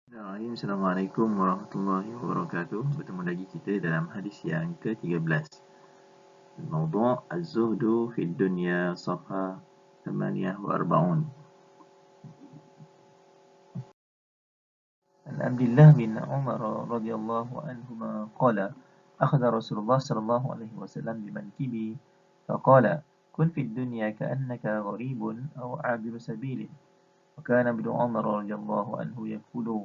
Assalamualaikum warahmatullahi wabarakatuh. Bertemu lagi kita dalam hadis yang ke-13. Mawdu' Az-Zuhdu fi Dunya Safha 48. An Abdullah bin Umar radhiyallahu anhuma qala akhadha Rasulullah sallallahu alaihi wasallam bimankibi faqala kun fi dunya ka'annaka gharibun aw 'abiru sabilin. Wa kana Ibnu Umar radhiyallahu anhu yaqulu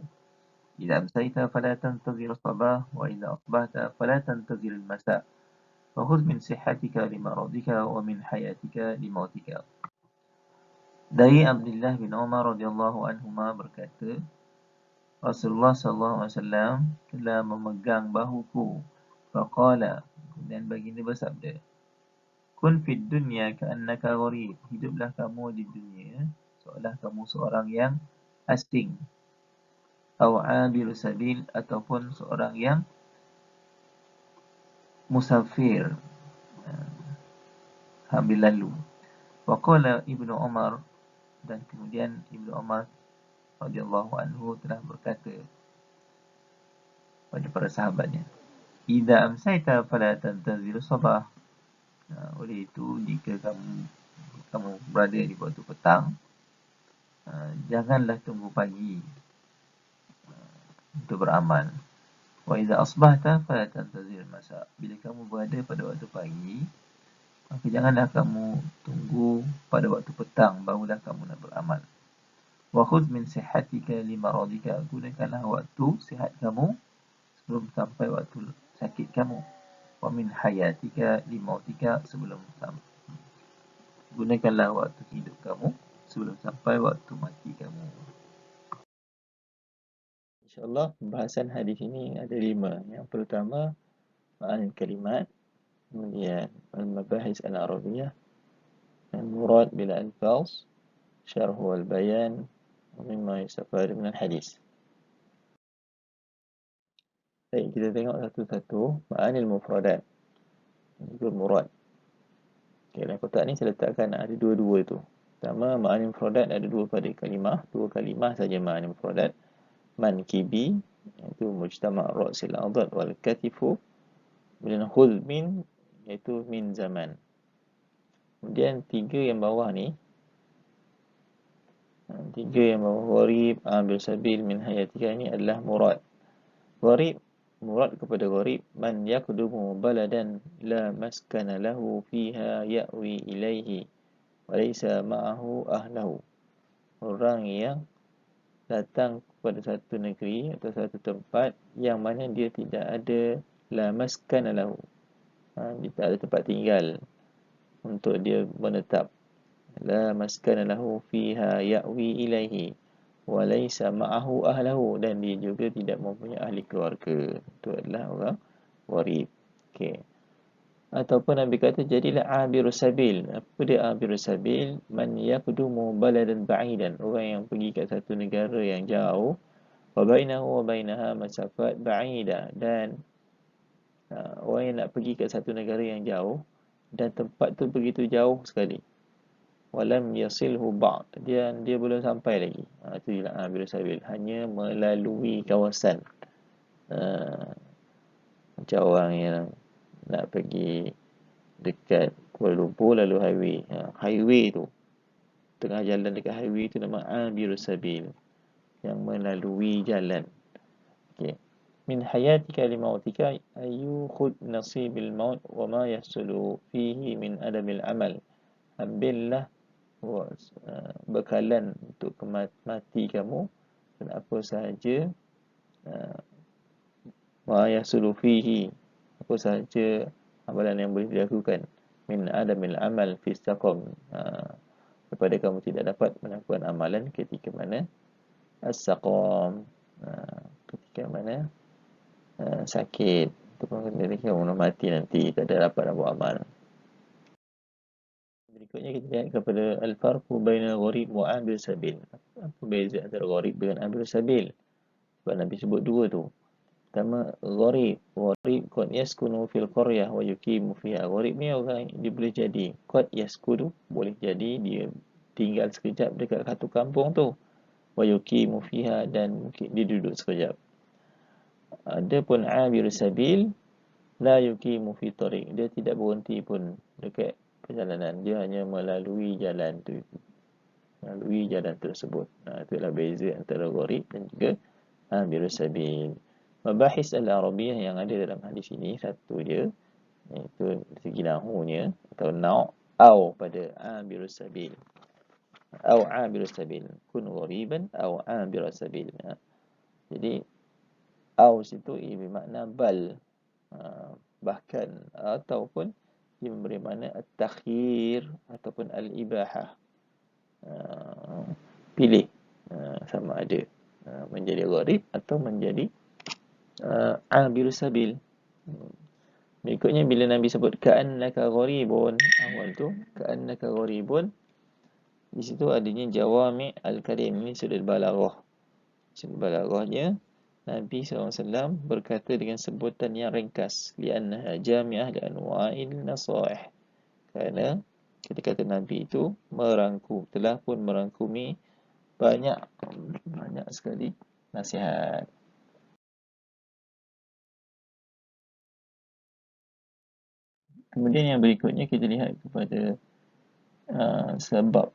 إذا أمسيت فلا تنتظر الصباح وإذا أصبحت فلا تنتظر المساء فخذ من صحتك لمرضك ومن حياتك لموتك. Dari Abdullah bin Umar radhiyallahu anhuma berkata, Rasulullah sallallahu alaihi wasallam telah memegang bahuku. Faqala, dan baginda bersabda, Kun fid dunya ka'annaka gharib. Hiduplah kamu di dunia seolah kamu seorang yang asing. Aw 'abiru sabil, ataupun seorang yang musafir, ambil lalu. Waqala Ibnu Umar, dan kemudian Ibnu Umar radhiyallahu anhu telah berkata pada para sahabatnya, Idza amsayta fala tantazir sabah. Oleh itu, jika kamu berada di waktu petang, janganlah tunggu pagi untuk beramal. Wa idza asbahta fala tantazir masa. Bila kamu berada pada waktu pagi, maka janganlah kamu tunggu pada waktu petang barulah kamu nak beramal. Wa khudh min sihhatika li maradika. Gunakanlah waktu sihat kamu sebelum sampai waktu sakit kamu. Wa min hayatika li mautika, gunakanlah waktu hidup kamu sebelum sampai waktu mati kamu. InsyaAllah pembahasan hadis ini ada 5. Yang pertama, ma'ani kalimat, kemudian al-mabahis al-arabiyah, al-murad bil alfaz, syarh wal bayan, mimma yustafad min al-hadis. Baik, kita tengok satu-satu ma'ani al-mufradat, juga murad. Okay, dalam kotak ni saya letakkan ada dua-dua tu. Pertama, ma'ani al-mufradat ada dua kalimah saja ma'ani al-mufradat. Mankibi, iaitu mujtama' ra'sil adad wal katifu. Kemudian khudh min, iaitu min zaman. Kemudian tiga yang bawah ni, gharib, ambil sabil, min hayatika, ini adalah murad. Gharib, murad kepada gharib, man yaqdumu baladan la maskana lahu fiha ya'wi ilaihi wa laysa ma'ahu ahlahu. Orang yang datang kepada satu negeri atau satu tempat yang mana dia tidak ada la maskana lahu, dia tak ada tempat tinggal untuk dia menetap. La maskana lahu fiha ya'wi ilaihi wa laysa ma'ahu ahlahu, dan dia juga tidak mempunyai ahli keluarga. Itu adalah orang gharib. Okey. Ataupun Nabi kata jadilah abirus sabil. Apa dia abirus sabil? Man yaqdumu baladan ba'idan, orang yang pergi ke satu negara yang jauh, wa bainahu wa bainaha masafat ba'idah, dan orang yang nak pergi ke satu negara yang jauh dan tempat tu begitu jauh sekali. Walam yasilhu ba'd, dia belum sampai lagi. Itu ialah abirus sabil, hanya melalui kawasan. Macam orang yang nak pergi dekat Kuala Lumpur lalu highway. Highway tu, tengah jalan dekat highway tu nama abirus sabil, yang melalui jalan. Okey. Min hayatika li mautika ayu khud nasibil maut wa ma yahsulu fihi min adabil amal. Ambillah bekalan untuk mati kamu dan apa sahaja ma yahsulu fihi, apa sahaja amalan yang boleh dilakukan, min adamil amal fi istaqam, daripada kamu tidak dapat melakukan amalan ketika mana as-saqam, ketika mana sakit, ataupun ketika kamu mati nanti tak ada dapat nak buat amal. Berikutnya kita lihat kepada al-farqu baina gharib wa amil sabil. Apa beza antara gharib dengan amil sabil? Sebab Nabi sebut dua tu. Pertama, gharib qad yaskunu fil qaryah wa yuqimu fiha. Gharib ni orang dia boleh jadi qad yaskunu, boleh jadi dia tinggal sekejap dekat satu kampung tu, wa yuqimu fiha, dan mungkin dia duduk sekejap. Adapun abir sabil la yuqimu fi tariq, dia tidak berhenti pun dekat perjalanan, dia hanya melalui jalan tersebut. Itulah beza antara gharib dan juga abir sabil. Mabahis al-Arabiyah yang ada dalam hadis ini satu je, iaitu segi nahunya atau nau' au pada abir sabil, au abir sabil, kun ghariban au abir sabil. Jadi au situ ia bermakna bal, bahkan, ataupun dia memberi makna at-takhir ataupun al-ibahah, pilih, sama ada menjadi gharib atau menjadi abir sabil. Berikutnya bila Nabi sebut ka'annaka gharibun, awal tu ka'annaka gharibun, di situ adanya jawami al-kalim. Ini sudut balaghah. Sudut balaghahnya Nabi SAW berkata dengan sebutan yang ringkas, li'annaha jami'ah li anwa'il nasaih, kerana kata-kata Nabi itu telah pun merangkumi banyak sekali nasihat. Kemudian yang berikutnya kita lihat kepada sebab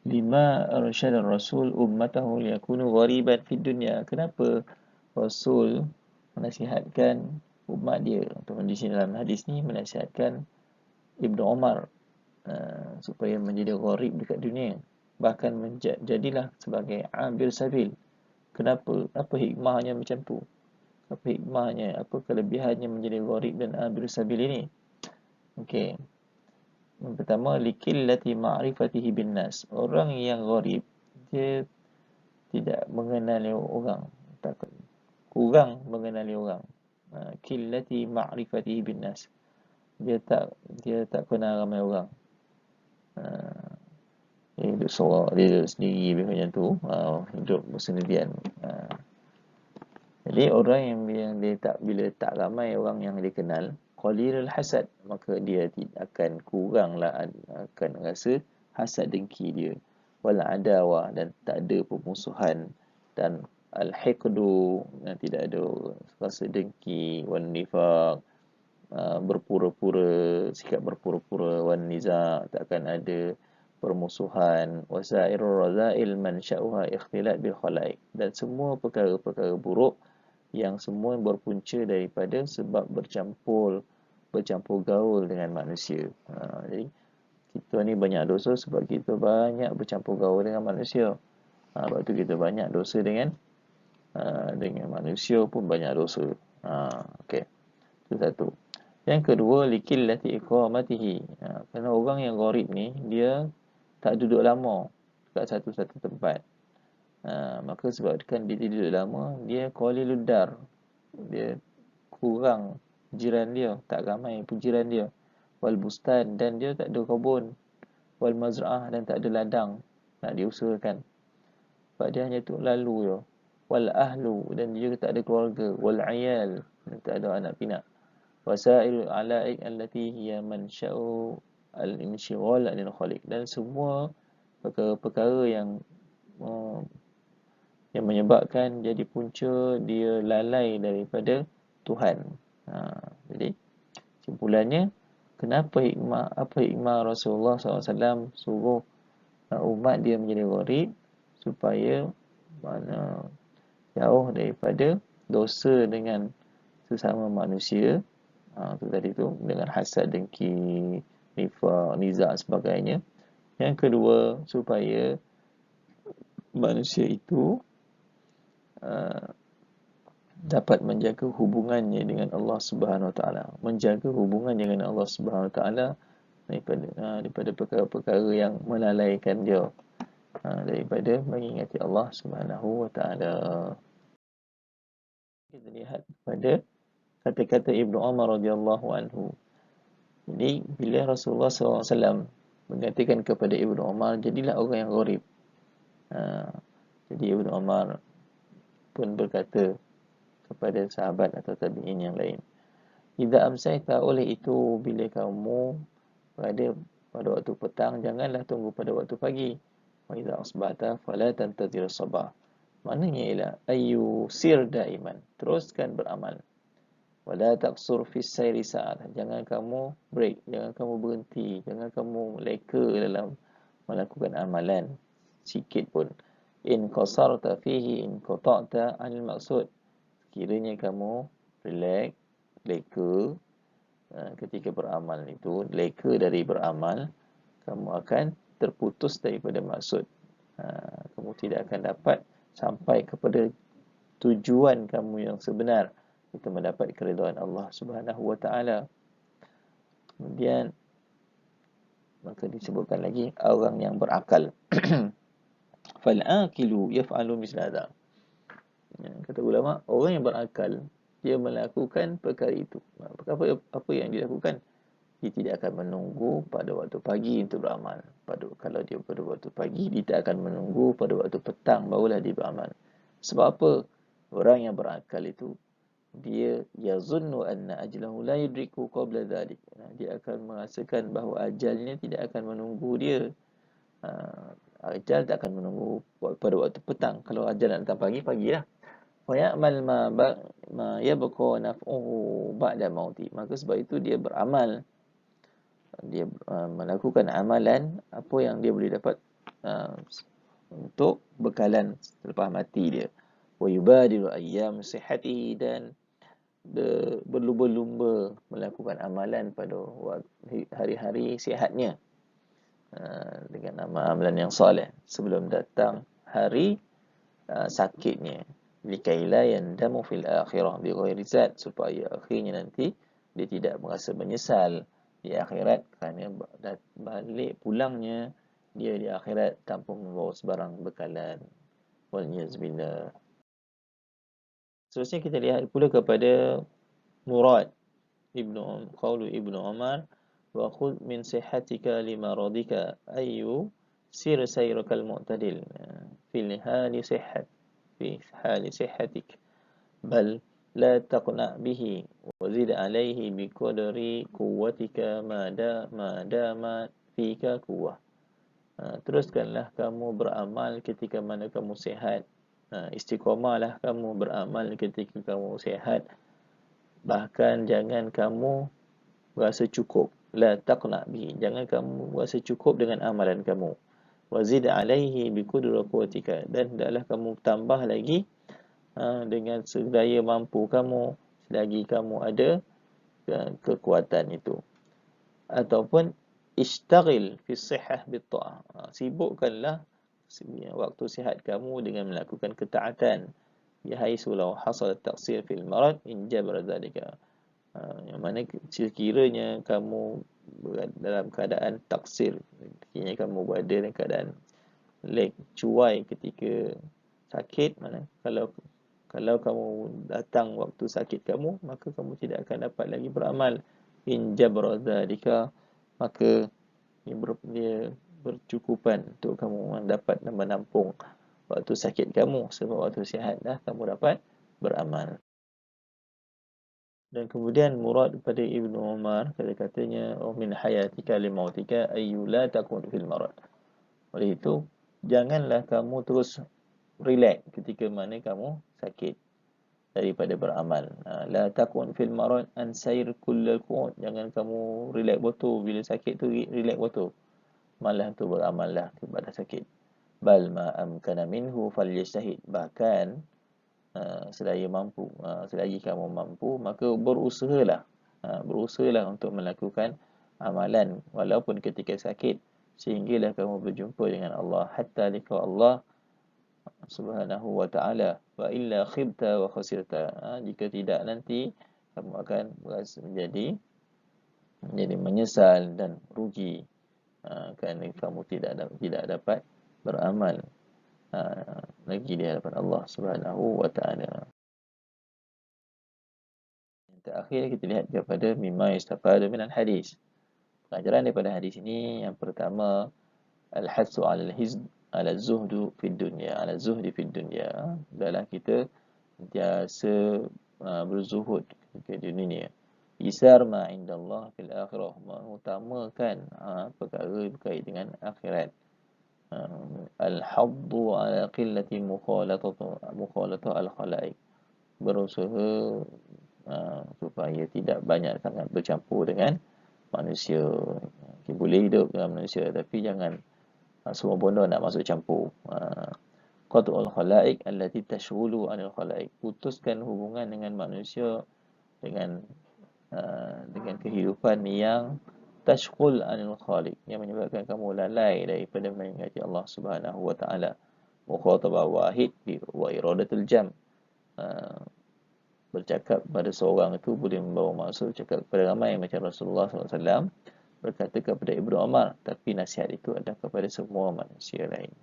lima arsyad Rasul ummatahu liyakunu ghariban fid dunya. Kenapa Rasul menasihatkan umat dia, atau di sini dalam hadis ni menasihatkan Ibnu Umar supaya menjadi gharib dekat dunia, bahkan jadilah sebagai abir sabil. Kenapa? Apa hikmahnya macam tu? Apa hikmahnya? Apa kelebihannya menjadi gharib dan abir sabil ini? Okey. Yang pertama, likillati ma'rifatihi bin nas. Orang yang gharib, dia tidak mengenali orang, kurang mengenali orang. Killati ma'rifatihi bin nas. Dia tak kenal ramai orang. Dia hidup seorang, dia hidup sendiri macam tu, hidup bersendirian. Jadi orang yang dia tak, bila tak ramai orang yang dia kenal, qalilul hasad, maka dia tidak akan kuranglah, akan rasa hasad dengki dia, wal adawah, dan tak ada permusuhan, dan al-hiqdu, dan tidak ada rasa dengki, wan nifaq, berpura-pura, sikap berpura-pura, wan niza', takkan ada permusuhan, wasairur razail mansya'uha ikhtilat bil khalaik, dan semua perkara-perkara buruk yang semua berpunca daripada sebab bercampur gaul dengan manusia. Jadi kita ni banyak dosa sebab kita banyak bercampur gaul dengan manusia. Sebab tu kita banyak dosa dengan manusia pun banyak dosa. Okey. Itu satu. Yang kedua, likillati iqamatihi. Kerana orang yang gharib ni dia tak duduk lama dekat satu-satu tempat. Maka sebabkan dia duduk lama, dia qalilud dar, dia kurang jiran dia, tak ramai jiran dia, wal bustan, dan dia tak ada kebun, wal mazra'ah, dan tak ada ladang nak diusahakan, sebab dia hanya tu lalu je, wal ahlu, dan dia tak ada keluarga, wal ayal, dan tak ada anak pinak, wasail alaik allati hiya mansya'u al-inshighal anil khaliq, dan semua perkara-perkara yang menyebabkan jadi punca dia lalai daripada Tuhan. Jadi kesimpulannya, apa hikmah Rasulullah SAW suruh umat dia menjadi gharib, supaya jauh daripada dosa dengan sesama manusia, itu tadi tu, dengan hasad, dengki, nifaq, niza' sebagainya. Yang kedua, supaya manusia itu dapat menjaga hubungannya dengan Allah Subhanahu Wa Taala, menjaga hubungannya dengan Allah Subhanahu Wa Taala daripada perkara-perkara yang melalaikan dia, daripada mengingati Allah Subhanahu Wa Taala. Kita lihat pada kata-kata Ibnu Umar radhiyallahu anhu. Jadi bila Rasulullah SAW mengatakan kepada Ibnu Umar, jadilah orang yang gharib. Jadi Ibnu Umar pun berkata kepada sahabat atau tabi'in yang lain, idza amsayta, oleh itu bila kamu berada pada waktu petang, janganlah tunggu pada waktu pagi. Wa idza asbahta fala tantazir sabah. Maknanya ialah ayu sir daiman, teruskan beramal. Wala taqsur fi sayri sa'at. Jangan kamu break, jangan kamu berhenti, jangan kamu leka dalam melakukan amalan sikit pun. In qasarta fihi in qata'ta 'anil maqsud. Kiranya kamu relax, leka ketika beramal itu, leka dari beramal, kamu akan terputus daripada maksud. Kamu tidak akan dapat sampai kepada tujuan kamu yang sebenar, itu mendapat keridhaan Allah Subhanahu wa taala. Kemudian maka disebutkan lagi orang yang berakal. Fal aqilu yaf'alu misla hadha. Kata ulama, orang yang berakal dia melakukan perkara itu. Apa yang dilakukan? Dia tidak akan menunggu pada waktu pagi untuk beramal. Kalau dia pada waktu pagi, dia tak akan menunggu pada waktu petang barulah dia beramal. Sebab apa? Orang yang berakal itu dia yazunnu anna ajlahu la yudriku qabla dhalik. Dia akan merasakan bahawa ajalnya tidak akan menunggu dia. Ajal tak akan menunggu pada waktu petang. Kalau ajal nak datang pagi, pagilah. Wa ya'mal ma yabqa naf'uhu ba'da mauti. Maka sebab itu dia beramal. Dia melakukan amalan apa yang dia boleh dapat untuk bekalan selepas mati dia. Wa yubadilu ayyam sihhatihi, dan berlumba-lumba melakukan amalan pada hari-hari sihatnya dengan amalan yang soleh sebelum datang hari sakitnya. Likaila yandamu fil akhirah bi ghairi zat, supaya akhirnya nanti dia tidak merasa menyesal di akhirat kerana balik pulangnya dia di akhirat tanpa membawa sebarang bekalan. Waliyazbillah. Seterusnya kita lihat pula kepada murad qaulu Ibnu Umar, wa khudh min sihhatika limaradika ayu sir sayrakal mu'tadil fi hali sihhatik bal la taqna bihi wa zid alayhi bi qadri quwwatika ma dama fika quwwah. Teruskanlah kamu beramal ketika mana kamu sihat. Istiqamahlah kamu beramal ketika kamu sihat. Bahkan jangan kamu rasa cukup. La taqna bihi. Jangan kamu rasa cukup dengan amalan kamu. Wazid alaihi bi qudri quwwatika. Dan hendaklah kamu tambah lagi dengan sedaya mampu kamu selagi kamu ada kekuatan itu. Ataupun ishtaghil fi sihhah bit ta'ah. Sibukkanlah waktu sihat kamu dengan melakukan ketaatan. Bihaisu law hasal taqsir fil marad in jabra dzalika. Yang mana sekiranya kamu dalam keadaan taksir, sekiranya kamu berada dalam keadaan cuai ketika sakit, mana kalau kamu datang waktu sakit kamu, maka kamu tidak akan dapat lagi beramal. In jabra dzalika, maka dia bercukupan untuk kamu dapat menampung waktu sakit kamu, sebab waktu sihat dah kamu dapat beramal. Dan kemudian murad pada Ibnu Umar katanya min hayatika li mautika ayu la takun fil marad. Oleh itu janganlah kamu terus relax ketika mana kamu sakit daripada beramal. La takun fil marad an sayr kullal qut. Jangan kamu relax betul bila sakit tu, relax betul. Malah tu beramallah kepada sakit. Bal ma amkana minhu falyajtahid. Bahkan selagi mampu, selagi kamu mampu, maka berusahalah untuk melakukan amalan walaupun ketika sakit, sehinggalah kamu berjumpa dengan Allah, hatta liqa Allah Subhanahu wa ta'ala. Wa illa khibta wa khasirta. Jika tidak, nanti kamu akan menjadi menyesal dan rugi kerana kamu tidak dapat beramal lagi di hadapan Allah Subhanahu wa ta'ala. Yang terakhir kita lihat kepada mimma yastafadu minal hadis. Pelajaran daripada hadis ini, yang pertama, al-hasu 'ala zuhdu fid dunya, 'ala zuhdi fid dunya. Adalah kita sentiasa berzuhud di dunia. Isar ma indallah fil akhirah, mengutamakan perkara berkait dengan akhirat. Al-haddu ala qillati mukhalatah al-khalaik. Berusaha supaya tidak banyak sangat bercampur dengan manusia. Okay, boleh hidup dengan manusia tapi jangan semua benda nak masuk campur. Qat'ul khalaik allati tashghulu 'anil khalaik. Putuskan hubungan dengan manusia dengan kehidupan yang tashghul 'anil khaliq, yang menyebabkan kamu lalai daripada mengingati Allah Subhanahu wa taala. Mukhatabah wahid wa iradatul jam. Bercakap pada seorang itu boleh membawa maksud cakap kepada ramai, macam Rasulullah SAW berkata kepada Ibnu Umar, tapi nasihat itu adalah kepada semua manusia lain.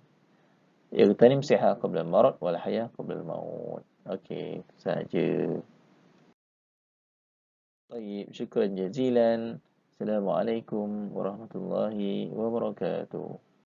Ightanim siha qabla al-marad wal haya qabla al-maut. Okey, itu sahaja. Baik, syukran jazilan. Assalamualaikum warahmatullahi wabarakatuh.